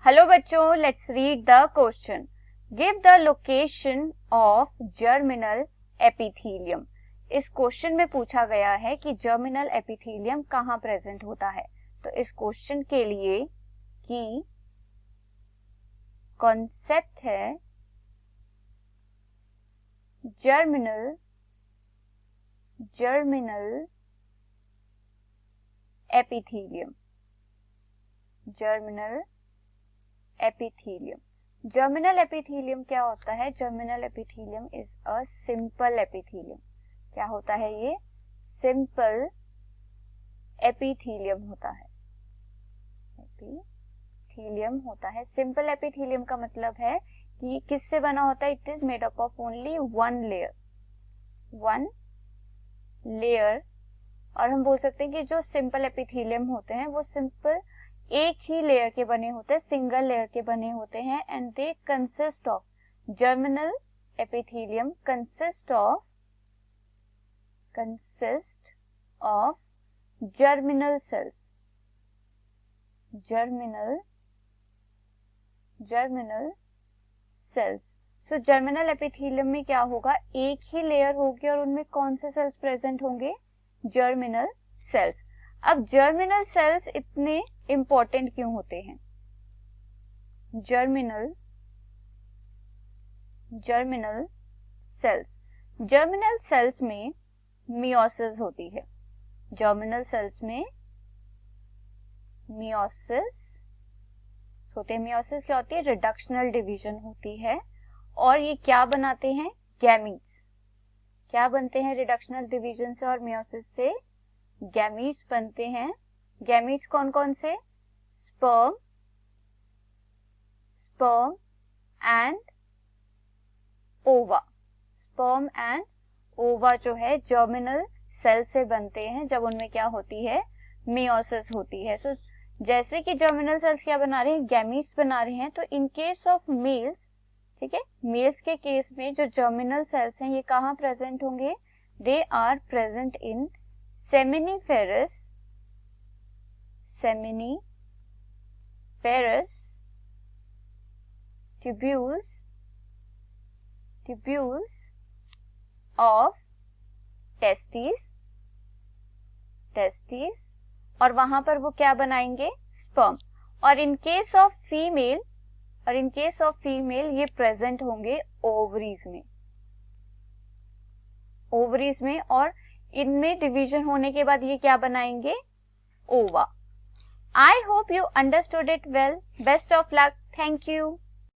Hello बच्चों, let's read the question. Give the location of germinal epithelium. इस question में पूछा गया है कि जर्मिनल एपिथेलियम कहाँ प्रेजेंट होता है. तो इस क्वेश्चन के लिए की कॉन्सेप्ट है जर्मिनल एपिथेलियम. जर्मिनल एपिथेलियम क्या होता है? Germinal epithelium is a simple epithelium. क्या होता है ये? सिंपल एपिथेलियम होता है. सिंपल एपिथेलियम का मतलब है कि किससे बना होता है? It is made up of only one layer. और हम बोल सकते हैं कि जो सिंपल एपिथेलियम होते हैं वो सिंपल एक ही लेयर के बने होते हैं, सिंगल लेयर के बने होते हैं. And they consist of germinal epithelium consist of germinal cells. So germinal epithelium में क्या होगा? एक ही लेयर होगी और उनमें कौन से सेल्स प्रेजेंट होंगे? Germinal cells. अब जर्मिनल सेल्स इतने इंपॉर्टेंट क्यों होते हैं? जर्मिनल सेल्स में मियोसिस होती है. जर्मिनल सेल्स में मियोसिस होते हैं. मियोसिस क्या होती है? रिडक्शनल डिवीजन होती है. और ये क्या बनाते हैं? गैमीट्स. क्या बनते हैं रिडक्शनल डिवीजन से और मियोसिस से? गैमीट्स बनते हैं. गैमीट्स कौन कौन से? स्पर्म एंड ओवा. स्पर्म एंड ओवा जो है जर्मिनल सेल से बनते हैं जब उनमें क्या होती है? मियोसिस होती है. सो जैसे कि जर्मिनल सेल्स क्या बना रहे हैं? गैमीट्स बना रहे हैं. तो इन केस ऑफ मेल्स, ठीक है, मेल्स के केस में जो जर्मिनल सेल्स हैं ये कहाँ प्रेजेंट होंगे? They are present in seminiferous tubules of testes. और वहां पर वो क्या बनाएंगे? स्पर्म. और इन केस ऑफ फीमेल ये प्रेजेंट होंगे ओवरीज में. और इनमें डिवीजन होने के बाद ये क्या बनाएंगे? ओवा. I hope you understood it well. Best of luck. Thank you.